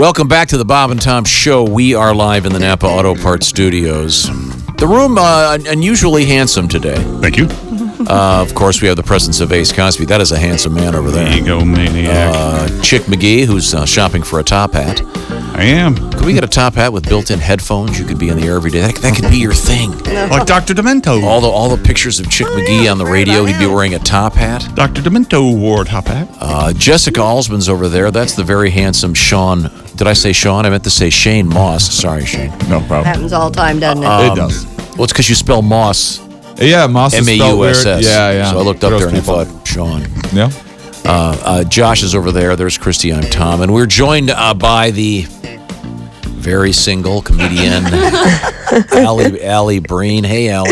Welcome back to the Bob and Tom Show. We are live in the Napa Auto Parts Studios. The room, unusually handsome today. Thank you. Of course, we have the presence of Ace Cosby. That is a handsome man over there. Egomaniac. Chick McGee, who's shopping for a top hat. I am. Could we get a top hat with built-in headphones? You could be in the air every day. That could be your thing. Like Dr. Demento. All the pictures of Chick McGee on the radio, he'd be wearing a top hat. Dr. Demento wore a top hat. Jessica Alsman's over there. That's the very handsome Sean. Did I say Sean? I meant to say Shane Mauss. Sorry, Shane. No problem. Happens all the time, doesn't it? It does. Well, it's because you spell Moss. Yeah, Moss is spelled weird. M-A-U-S-S. Yeah. So I looked up Throws there and I people thought, Sean. Yeah. Josh is over there. There's Christy. I'm Tom. And we're joined by the very single comedian, Alli Breen. Hey, Alli.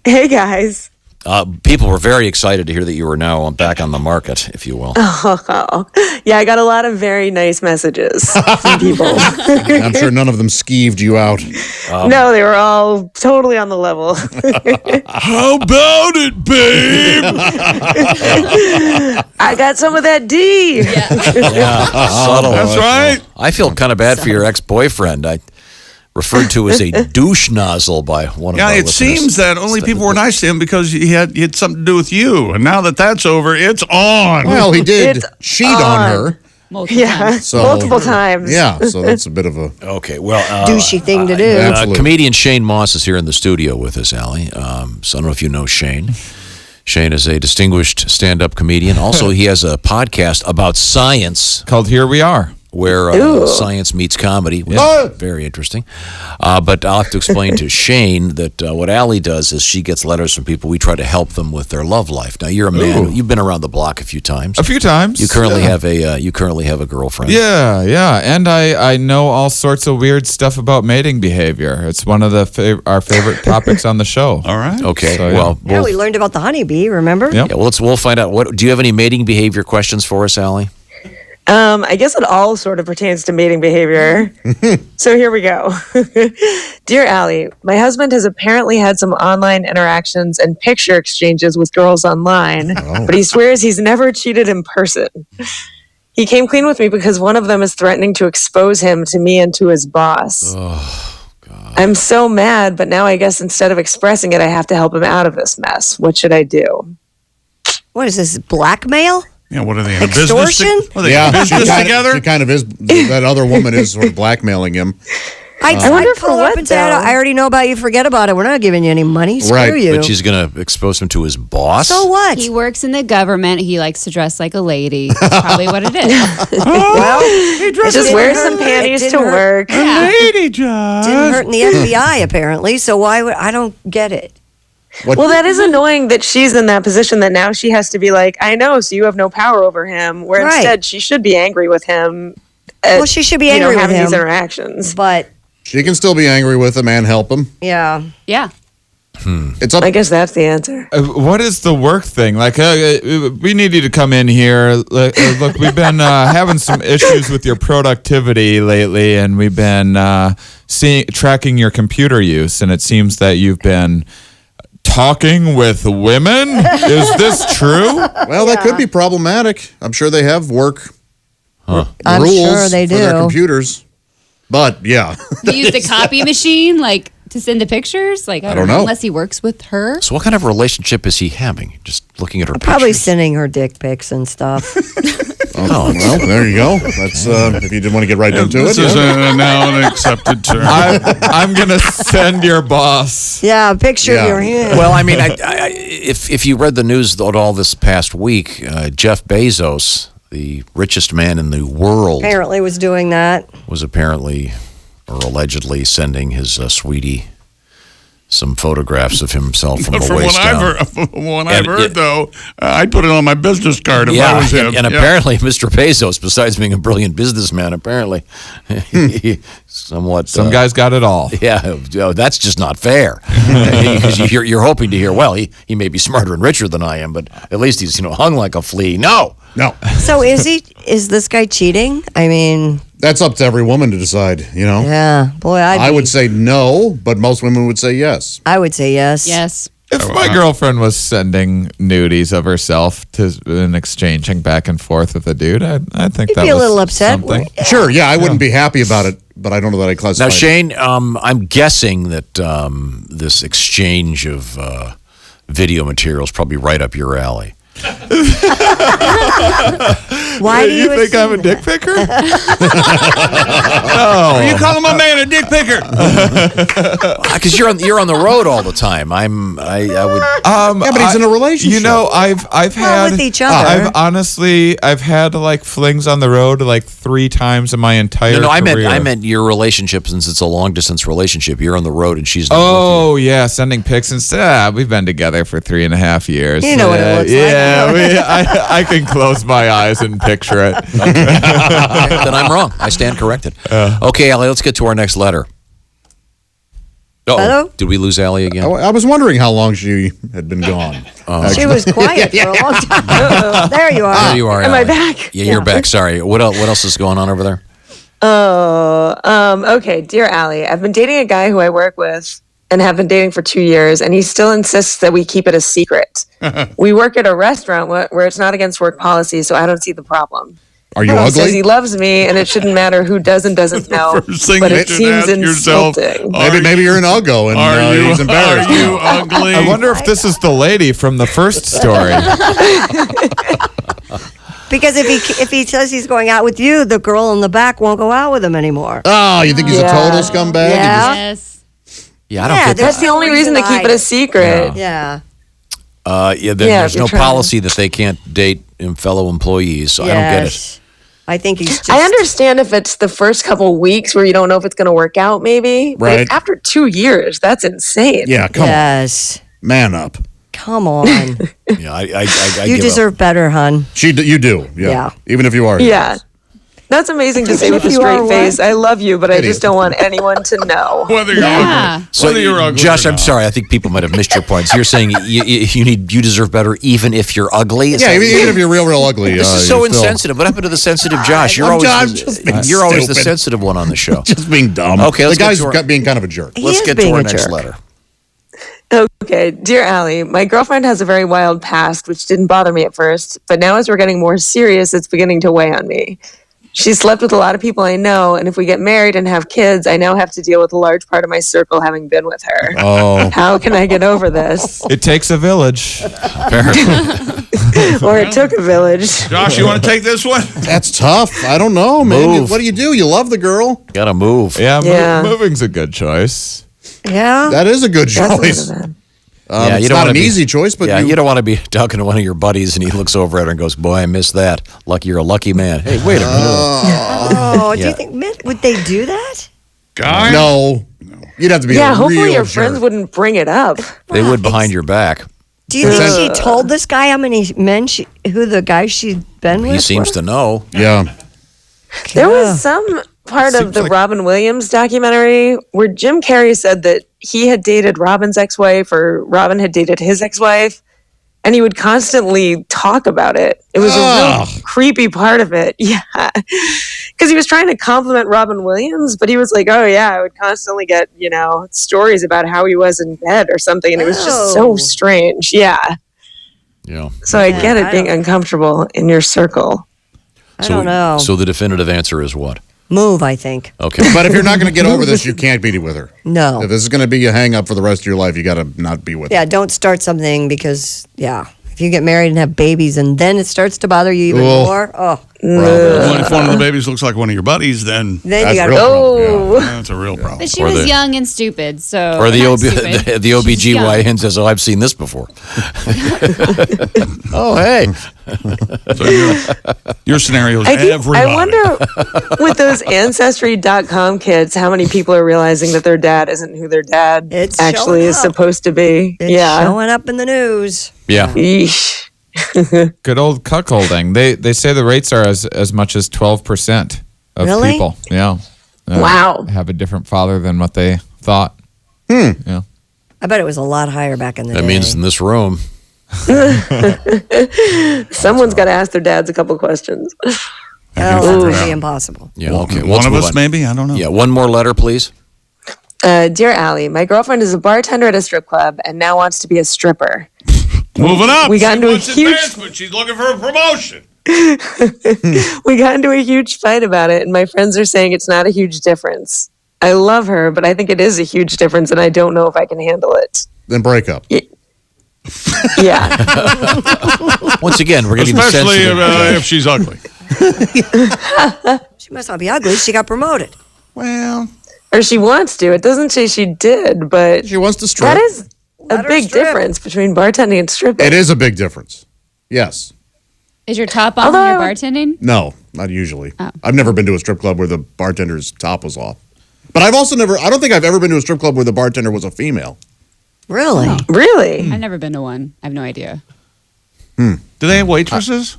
Hey, guys. People were very excited to hear that you were now back on the market, if you will. Oh, yeah, I got a lot of very nice messages from people. I'm sure none of them skeeved you out. No, they were all totally on the level. How about it, babe? I got some of that D. Yeah, subtle. That's right. I feel kind of bad for your ex-boyfriend. I referred to as a douche nozzle by one of our Yeah, it listeners. seems that only people were nice to him because he had something to do with you. And now that that's over, it's on. Well, he did It's cheat on her. Yeah, So, multiple times. Yeah, so that's a bit of a... Okay, well... Douchey thing to do. Absolutely. Comedian Shane Mauss is here in the studio with us, Alli. So I don't know if you know Shane. Shane is a distinguished stand-up comedian. Also, he has a podcast about science Called Here We Are. where science meets comedy, which is very interesting. But I'll have to explain to Shane that what Alli does is she gets letters from people. We try to help them with their love life. Now, you're a man. You've been around the block a few times. A few times. You currently have a girlfriend. Yeah. And I know all sorts of weird stuff about mating behavior. It's one of our favorite topics on the show. All right. Okay. So, yeah. Well, Yeah, we learned about the honeybee, remember? Yep. yeah. Well, we'll find out. Do you have any mating behavior questions for us, Alli? I guess it all sort of pertains to mating behavior. So here we go. Dear Alli, my husband has apparently had some online interactions and picture exchanges with girls online, but he swears he's never cheated in person. He came clean with me because one of them is threatening to expose him to me and to his boss. Oh, God. I'm so mad, but now I guess instead of expressing it, I have to help him out of this mess. What should I do? What is this, blackmail? Yeah, what are they in a Extortion? business? Are they in business together? She kind of is. That other woman is sort of blackmailing him. I wonder pull for up what, and say, though? I already know about you. Forget about it. We're not giving you any money. Screw Right, you. But she's going to expose him to his boss? So what? He works in the government. He likes to dress like a lady. That's probably what it is. Well, Just wear some panties to work. Lady John. Didn't hurt in the FBI, apparently. So why would I don't get it. Well, that is annoying that she's in that position that now she has to be like, I know, so you have no power over him. Where Right. instead she should be angry with him. Well, she should be angry with having him. these interactions. But, She can still be angry with him and help him. yeah. Yeah. It's up. I guess that's the answer. What is the work thing? Like, we need you to come in here. Look, we've been having some issues with your productivity lately, and we've been tracking your computer use, and it seems that you've been talking with women. Is this true? Well, that could be problematic. I'm sure they have work I'm rules sure they for their do. computers. But yeah, Do you use the copy machine, like, to send the pictures? Like, I don't know. Unless he works with her. So what kind of relationship is he having? Just looking at her Probably pictures? sending her dick pics and stuff. oh well, there you go. That's if you didn't want to get right into This it. is yeah. now an accepted term. I'm gonna send your boss. Yeah, a picture Yeah. of your hand. Well, I mean, if you read the news all this past week, Jeff Bezos, the richest man in the world, Apparently was doing that. was apparently or allegedly sending his sweetie some photographs of himself from the From waist down. from what I've heard, though, I'd put it on my business card if I was him. and apparently Mr. Bezos, besides being a brilliant businessman, apparently he somewhat... Some guys got it all. Yeah, that's just not fair. Because you're hoping to hear, well, he may be smarter and richer than I am, but at least he's hung like a flea. No. So is this guy cheating? I mean, That's up to every woman to decide. You know. yeah, boy, I would say no, but most women would say yes. I would say yes. Yes. If my girlfriend was sending nudies of herself and exchanging back and forth with a dude, I think that be a was little upset. something. Sure, yeah, I wouldn't be happy about it, but I don't know that I classify Now, it. Shane, I'm guessing that this exchange of video material is probably right up your alley. Why do you think I'm a dick picker? No. You calling my man a dick picker? Because you're on the road all the time. I would. Yeah, but he's in a relationship. You know, I've had with each other. I've had like flings on the road like 3 times in my entire No, career. I meant your relationship, since it's a long distance relationship. You're on the road and she's not with Oh yeah, sending pics and stuff. We've been together for 3.5 years. You know what it looks like. I can close my eyes and picture it. you. Then I'm wrong. I stand corrected. Okay, Allie, let's get to our next letter. Hello? Did we lose Allie again? I was wondering how long she had been gone. She was quiet for a long time. There you are. There you are. Am I Allie. back? Yeah, you're back. Sorry. What else is going on over there? Okay, dear Allie, I've been dating a guy who I work with and have been dating for 2 years, and he still insists that we keep it a secret. We work at a restaurant where it's not against work policy, so I don't see the problem. Are you He says ugly? he loves me, and it shouldn't matter who does and doesn't know, First thing but you it should seems ask yourself, insulting. Maybe you're an uggo and he's embarrassed. Are you ugly? I wonder if this is the lady from the first story. Because if he says he's going out with you, the girl in the back won't go out with him anymore. Oh, you think he's a total scumbag? Yeah. Yes. Yeah, I don't Yeah, get That's that. the only reason to keep it a secret. Yeah. There's you're no trying. policy that they can't date fellow employees, so I don't get it. Yes. I think he's just. I understand if it's the first couple weeks where you don't know if it's going to work out, maybe. But Right. if after 2 years, that's insane. Yeah, come Yes. on. Man up. Come on. Yeah, I You give deserve better, hon. You do. Yeah. Yeah. Even if you are. Yeah. That's amazing to say with a You are straight face. what? I love you, but I Idiot. just don't want anyone to know. Whether you're Yeah. ugly. So, Whether you're ugly Josh, or I'm not. sorry. I think people might have missed your points. You're saying you deserve better, even if you're ugly. Is Yeah, that- even if you're real ugly. This is so insensitive. What happened to the sensitive Josh? You're I'm just being you're always the stupid. sensitive one on the show. Just being dumb. Okay, let's the get guy's to our- being kind of a jerk. He Let's is get to being our a next jerk. letter. Okay, dear Allie, my girlfriend has a very wild past, which didn't bother me at first, but now as we're getting more serious, it's beginning to weigh on me. She slept with a lot of people I know, and if we get married and have kids, I now have to deal with a large part of my circle having been with her. Oh. How can I get over this? It takes a village. Or it took a village. Josh, you want to take this one? That's tough. I don't know, man. Move. What do? You love the girl. Gotta move. Yeah, Yeah. moving's a good choice. Yeah. That is a good That's what choice. it is. Yeah, It's not an easy choice, but you don't want to be talking to one of your buddies and he looks over at her and goes, "Boy, I missed that. Lucky you're a lucky man." Hey, wait a minute. Oh, do Yeah. you think would they do that? Guy? No. You'd have to be Yeah, a hopefully real your jerk. friends wouldn't bring it up. They would behind your back. Do you think she told this guy how many men who the guys she'd been with? He seems to know. Yeah. There was some part of the Robin Williams documentary where Jim Carrey said that he had dated Robin's ex-wife or Robin had dated his ex-wife, and he would constantly talk about it. It was a real creepy part of it. Yeah. Because he was trying to compliment Robin Williams, but he was like, oh yeah, I would constantly get, stories about how he was in bed or something, and it was just so strange. Yeah. Yeah. So I get it being uncomfortable in your circle. I don't know. So the definitive answer is what? Move, I think. Okay. But if you're not going to get over this, you can't be with her. No. If this is going to be a hang up for the rest of your life, you got to not be with her. Yeah, don't start something because, if you get married and have babies and then it starts to bother you even more, Well, if one of the babies looks like one of your buddies, then then you got to real go. problem, that's a real problem. But she Or was the- young and stupid, so. Or the not OB, stupid. the She's young. OBGYN says, "Oh, I've seen this before." Oh, hey. So your scenario is everybody. I wonder with those Ancestry.com kids, how many people are realizing that their dad isn't who their dad It's actually showing is up. supposed to be. It's Yeah. showing up in the news. Yeah. Yeesh. Good old cuckolding. They say the rates are as much as 12% of Really? people. Yeah. Wow. Have a different father than what they thought. Yeah. I bet it was a lot higher back in the That day. means in this room. Someone's got to ask their dads a couple questions. Oh, that's going to be impossible. Yeah. Okay. One let's of move us, on. maybe? I don't know. Yeah. One more letter, please. Dear Allie, my girlfriend is a bartender at a strip club and now wants to be a stripper. Moving up. We got into a wants huge advancement. She's looking for a promotion. We got into a huge fight about it, and my friends are saying it's not a huge difference. I love her, but I think it is a huge difference, and I don't know if I can handle it. Then break up. Yeah. Once again, we're getting Especially sensitive. if she's ugly. She must not be ugly. She got promoted. Well, Or she wants to. It doesn't say she did, but she wants to strip. that is Let a her big strip. difference between bartending and stripping. It is a big difference. Yes. Is your top on when you're bartending? No, not usually. Oh. I've never been to a strip club where the bartender's top was off. But I've also I don't think I've ever been to a strip club where the bartender was a female. Really? Oh. Really? I've never been to one. I have no idea. Do they have waitresses?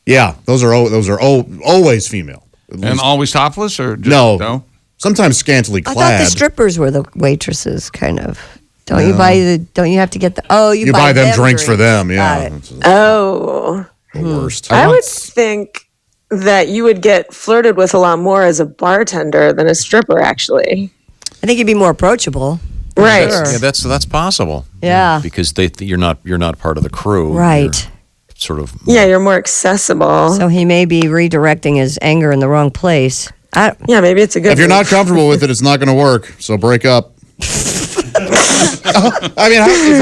Yeah, those are always female. At And least- always topless or just, no, sometimes scantily I clad. thought the strippers were the waitresses, kind of. Don't you have to get the? Oh, you buy them drinks for them. Got Yeah, it. It's Oh. the worst. I would think that you would get flirted with a lot more as a bartender than a stripper, actually. I think you'd be more approachable. Right. Sure. Yeah, that's possible. Yeah. because you're not part of the crew. Right. You're sort of. Yeah, you're more accessible. So he may be redirecting his anger in the wrong place. Yeah, maybe it's a good If you're move. not comfortable with it, it's not going to work. So break up. I mean,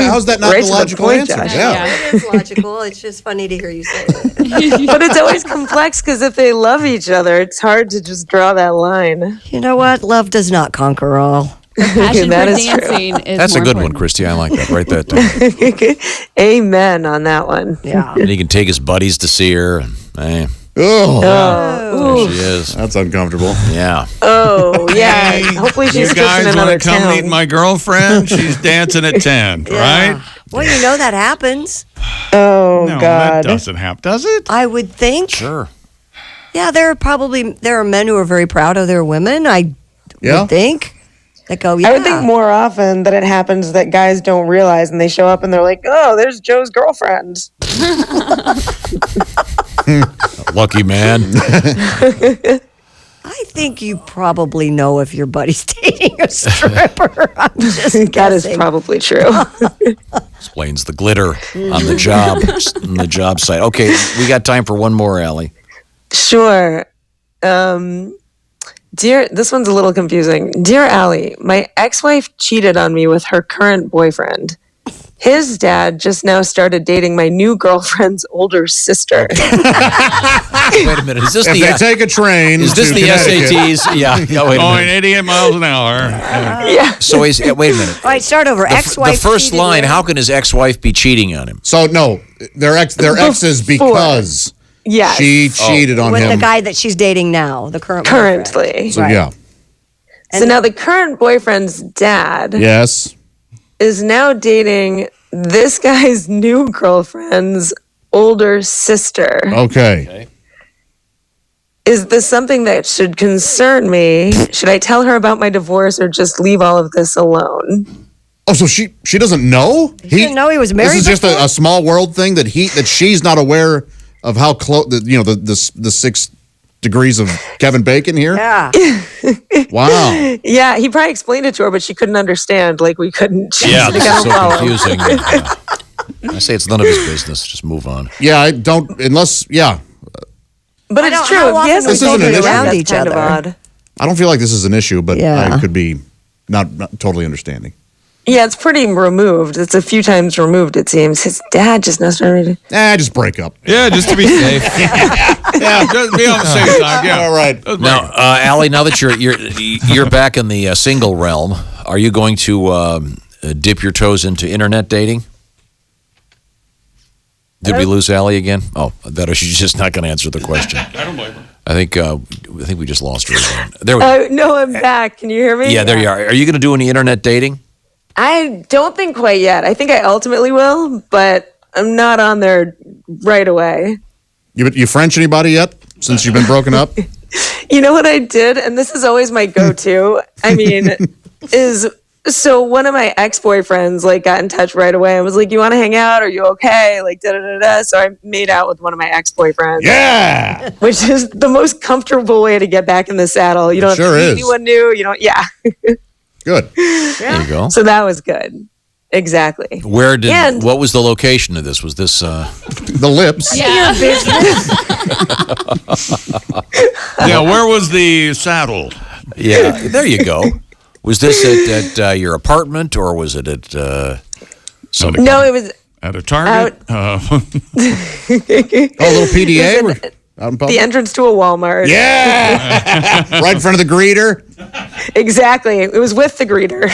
how's that not Right the to the logical point, answer? Josh. Yeah. It is logical. It's just funny to hear you say it. But it's always complex because if they love each other, it's hard to just draw that line. You know what? Love does not conquer all. Passion That for is true. dancing is That's a more good one, important. Christy. I like that. Write that down. Amen on that one. Yeah. And he can take his buddies to see her. And, Oh, there she is. that's uncomfortable. Yeah. Oh, yeah. Hopefully You she's just guys in want another to come meet town. my girlfriend? She's dancing at 10, right? Well, you know that happens. Oh, No, God. that doesn't happen, does it? I would think. Sure. Yeah, there are men who are very proud of their women. I Yeah. would think. That go, yeah. I would think more often that it happens that guys don't realize and they show up and they're like, oh, there's Joe's girlfriend. Lucky man. I think you probably know if your buddy's dating a stripper. I'm just That is guessing. probably true. Explains the glitter on the job site. Okay, we got time for one more, Allie. Sure. This one's a little confusing. Dear Allie, my ex-wife cheated on me with her current boyfriend. His dad just now started dating my new girlfriend's older sister. Wait a minute. Is this If the they take a train, is this to the Connecticut- SATs? Yeah. Wait a Going minute. 88 miles an hour. Yeah. So wait a minute. All right, start over. The Ex-wife. first cheated line. with- How can his ex-wife be cheating on him? So no, they're exes because Yes. she cheated on with him. the guy that she's dating now, the current boyfriend. Currently. So Right. yeah, So now the current boyfriend's dad yes. is now dating this guy's new girlfriend's older sister. Okay. Is this something that should concern me? Should I tell her about my divorce or just leave all of this alone? Oh, so she doesn't know? He didn't know he was married This is just before? a small world thing that she's not aware of how close. The 6 degrees of Kevin Bacon here. Yeah. Wow. Yeah, he probably explained it to her, but she couldn't understand. Like we couldn't. She Yeah, this got is to so follow. confusing. Yeah. I say it's none of his business. Just move on. Yeah, I don't unless. Yeah, But I it's don't- true. how If he often hasn't This isn't told an her issue. around Around each each kind of other. odd. I don't feel like this is an issue, but Yeah. I could be not totally understanding. Yeah, it's pretty removed. It's a few times removed, it seems. His dad just now started. Just break up. Yeah, just to be safe. Yeah, just be on the safe side. Yeah. All right. Now, Allie, now that you're back in the single realm, are you going to dip your toes into internet dating? Did we lose Allie again? Oh, that or she's just not going to answer the question. I don't blame her. I think we just lost her again. There we go. No, I'm back. Can you hear me? Yeah, there you are. Are you going to do any internet dating? I don't think quite yet. I think I ultimately will, but I'm not on there right away. You French anybody yet since you've been broken up? You know what I did? And this is always my go-to. I mean, so one of my ex-boyfriends like got in touch right away and was like, you want to hang out? Are you okay? Like, da-da-da-da. So I made out with one of my ex-boyfriends. Yeah. Which is the most comfortable way to get back in the saddle. You don't It sure have to meet is. anyone new. You don't, yeah. Good. There you go. So that was good. Exactly. What was the location of this? Was this the lips? Yeah. Yeah, where was the saddle? Yeah, there you go. Was this at your apartment or was it at some? No, it was At a Target? Oh, a little PDA? Out in public? the entrance to a Walmart. Yeah! Right in front of the greeter. Exactly. It was with the greeter.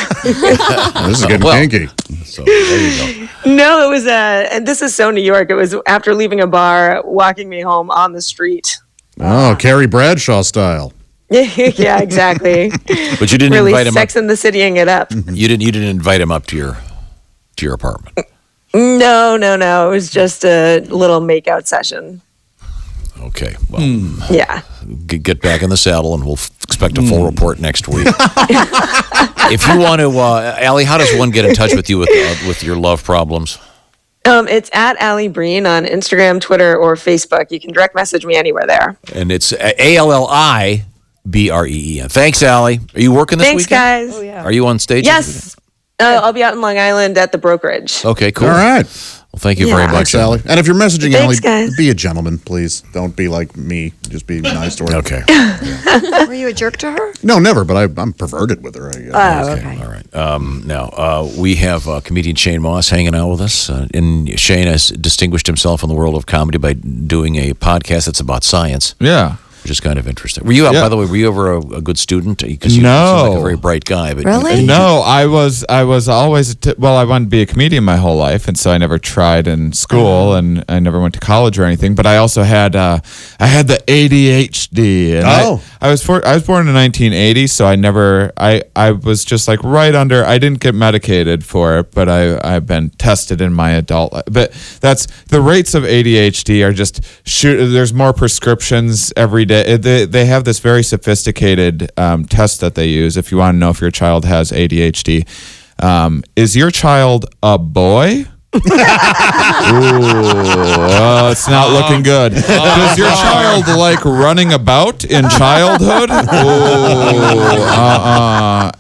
This is getting kinky. So there you go. No, it was and this is so New York. It was after leaving a bar, walking me home on the street. Oh, Carrie Bradshaw style. Yeah, exactly. But you didn't Really invite him Sex up. and the Citying it up. You didn't invite him up to your apartment. No. It was just a little makeout session. Okay. Well, Yeah. get back in the saddle, and we'll expect a full report next week. If you want to, Allie, how does one get in touch with you with your love problems? It's at Alli Breen on Instagram, Twitter, or Facebook. You can direct message me anywhere there. And it's ALLIBREEN. Thanks, Allie. Are you working this Thanks, weekend? guys. Oh, yeah. Are you on stage? Yes. I'll be out in Long Island at the brokerage. Okay, cool. All right. Well, thank you Yeah. very much, Thanks, Allie. And if you're messaging Thanks, Allie, guys. be a gentleman, please. Don't be like me. Just be nice to her. Okay. Were you a jerk to her? No, never, but I'm perverted with her, I guess. Oh, okay. All right. Now, we have comedian Shane Mauss hanging out with us. And Shane has distinguished himself in the world of comedy by doing a podcast that's about science, Yeah. which is kind of interesting. Were you, Yeah. by the way, were you ever a good student? Because you No. seem like a very bright guy. But Really? No, I was always I wanted to be a comedian my whole life, and so I never tried in school, and I never went to college or anything. But I also had the ADHD, and I was born in 1980, so I was just like right under. I didn't get medicated for it, but I've been tested in my adult life. But that's the rates of ADHD are just there's more prescriptions every day. They have this very sophisticated test that they use if you want to know if your child has ADHD. Is your child a boy? Ooh, it's not looking good. Does your child like running about in childhood?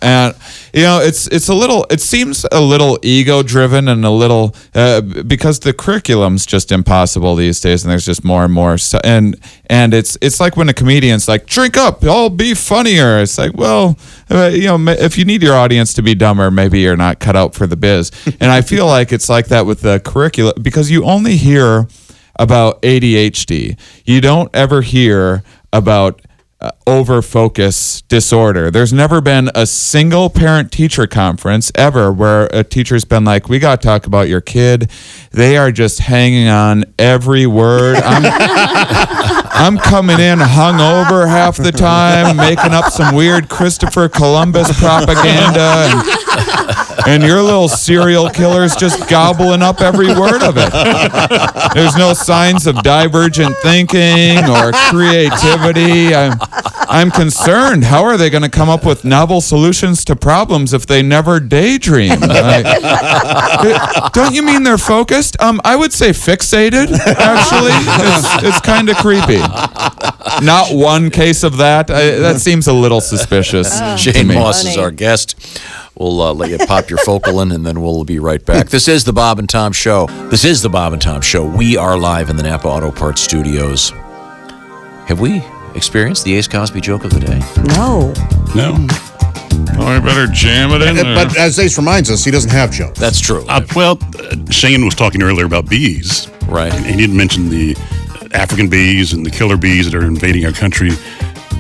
And it seems a little ego driven and a little because the curriculum's just impossible these days, and there's just more and more stuff. And it's like when a comedian's like, drink up, I'll be funnier. It's like, well, if you need your audience to be dumber, maybe you're not cut out for the biz. And I feel like it's like that with the curriculum, because you only hear about ADHD. You don't ever hear about over-focus disorder. There's never been a single parent-teacher conference ever where a teacher's been like, we got to talk about your kid. They are just hanging on every word. I'm coming in hungover half the time, making up some weird Christopher Columbus propaganda, and your little serial killer's just gobbling up every word of it. There's no signs of divergent thinking or creativity. I'm concerned. How are they going to come up with novel solutions to problems if they never daydream? Don't you mean they're focused? I would say fixated, actually. It's kind of creepy. Not one case of that. That seems a little suspicious. Shane Mauss is our guest. We'll let you pop your Focalin, and then we'll be right back. This is the Bob and Tom Show. We are live in the Napa Auto Parts Studios. Have we experienced the Ace Cosby joke of the day? No. No. Oh, I better jam it in there. But as Ace reminds us, he doesn't have jokes. That's true. Shane was talking earlier about bees. Right. And he didn't mention the African bees and the killer bees that are invading our country.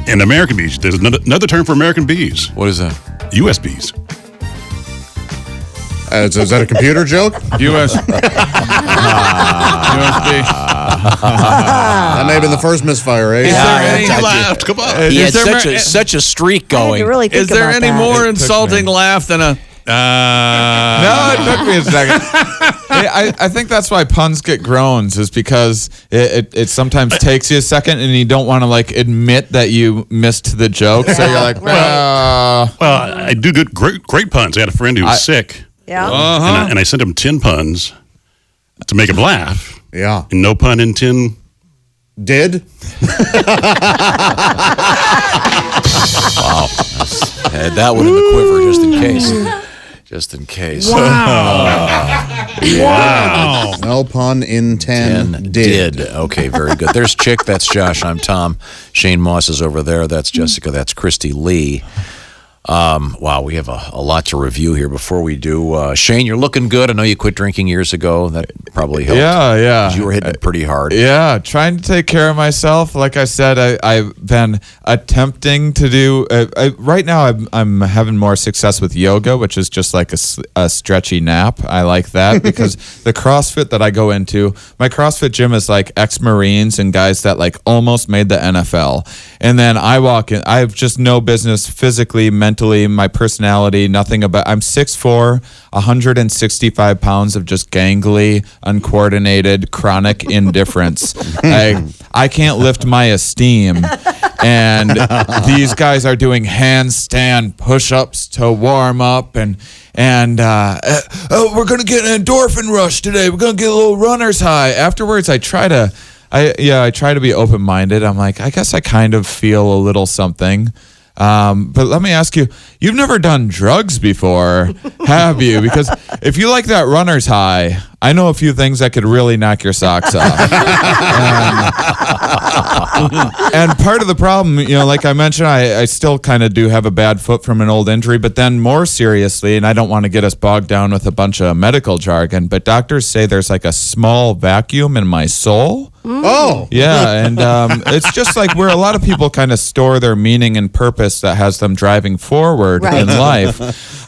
And American bees. There's another term for American bees. What is that? U.S. bees. Is that a computer joke? U.S. USB. That may have been the first misfire, eh? Is there any He laughed. Come on. He had Is there such a streak I had going. to really think Is there about any that. more insulting laugh than a... No, it took me a second. I think that's why puns get groans, is because it sometimes takes you a second and you don't want to like admit that you missed the joke. So you're like, Well, I do great puns. I had a friend who was sick, Yeah. and I sent him 10 puns to make him laugh. Yeah. And no pun in 10 Did? Wow. Had that one in the quiver just in case. Just in case. Wow. No pun intended. Did. Okay, very good. There's Chick. That's Josh. I'm Tom. Shane Mauss is over there. That's Jessica. That's Christy Lee. Wow, we have a lot to review here. Before we do, Shane, you're looking good. I know you quit drinking years ago. That probably helped. Yeah. You were hitting it pretty hard. Yeah, trying to take care of myself. Like I said, I've been attempting to do. Right now, I'm having more success with yoga, which is just like a stretchy nap. I like that because the CrossFit that I go into, my CrossFit gym is like ex-Marines and guys that like almost made the NFL. And then I walk in. I have just no business physically, mentally, my personality, nothing about. I'm 6'4", 165 pounds of just gangly, uncoordinated, chronic indifference. I can't lift my esteem. And these guys are doing handstand push-ups to warm up and we're going to get an endorphin rush today. We're going to get a little runner's high. Afterwards, I try to be open-minded. I'm like, I guess I kind of feel a little something. But let me ask you, you've never done drugs before, have you? Because if you like that runner's high, I know a few things that could really knock your socks off. And part of the problem, like I mentioned, I still kind of do have a bad foot from an old injury, but then more seriously, and I don't want to get us bogged down with a bunch of medical jargon, but doctors say there's like a small vacuum in my soul. Oh. Yeah, and it's just like where a lot of people kind of store their meaning and purpose that has them driving forward in life.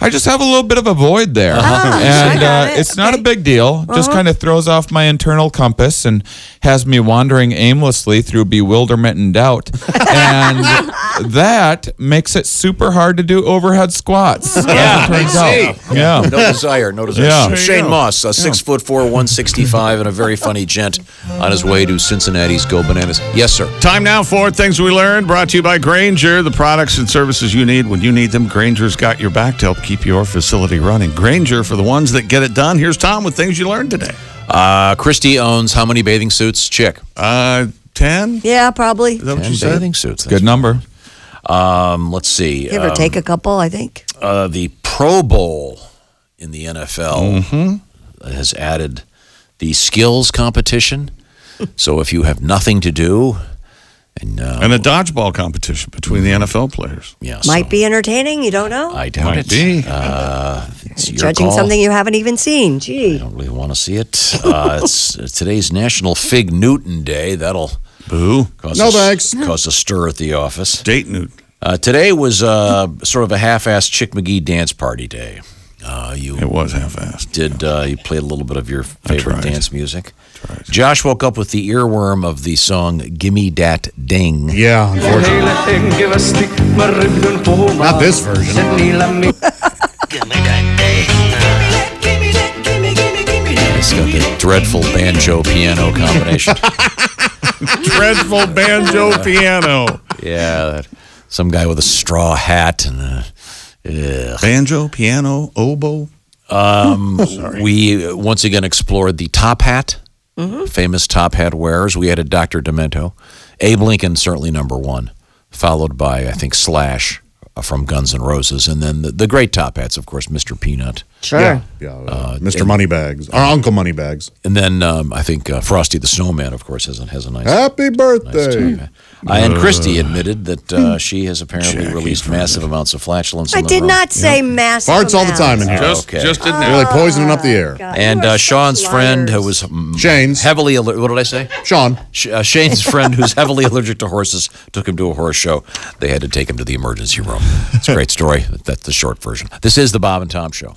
I just have a little bit of a void there. And it's not a big deal. Just kind of throws off my internal compass and has me wandering aimlessly through bewilderment and doubt. And that makes it super hard to do overhead squats. Yeah, turns out. Yeah. No desire. Yeah. Shane Mauss, 6'4", 165, and a very funny gent on his way to Cincinnati's Go Bananas. Yes, sir. Time now for Things We Learned, brought to you by Grainger. The products and services you need when you need them. Grainger's got your back to help keep your facility running. Grainger, for the ones that get it done. Here's Tom with Things You Learned today. Christy owns how many bathing suits? Chick. 10? Yeah, probably. Is that what 10 you said? bathing suits. Good number. Let's see. Give or take a couple, I think. The Pro Bowl in the NFL has added the skills competition. So if you have nothing to do, and a dodgeball competition between the NFL players. Yeah, Might be entertaining. You don't know. I doubt Might it. be. It's your Judging call. something you haven't even seen. I Gee. don't really want to see it. It's today's National Fig Newton Day. That'll Boo. cause Thanks. a stir at the office. Date Newton. Today was sort of a half-assed Chick McGee dance party day. It was half-assed. You played a little bit of your favorite tried. dance music? Tried. Josh woke up with the earworm of the song "Gimme Dat Ding." Yeah, unfortunately. Not this version. It's got the dreadful banjo piano combination. Dreadful banjo piano. Yeah, some guy with a straw hat and Banjo, piano, oboe. We once again explored the top hat, famous top hat wearers. We added Dr. Demento. Abe Lincoln, certainly number one, followed by, I think, Slash from Guns N' Roses. And then the great top hats, of course, Mr. Peanut. Sure. Yeah. Mr. Moneybags. Or Uncle Moneybags. And then I think Frosty the Snowman, of course, has a nice Happy nice birthday. top hat. And Christy admitted that she has apparently released massive amounts of flatulence. I in the did room. not say massive Farts all the time in here. amounts. Just didn't Really poisoning up the air. God, And you are Sean's such friend, who liars. was Shane's. heavily what did I say? Sean. Shane's friend, who's heavily allergic to horses, took him to a horse show. They had to take him to the emergency room. It's a great story. That's the short version. This is the Bob and Tom Show.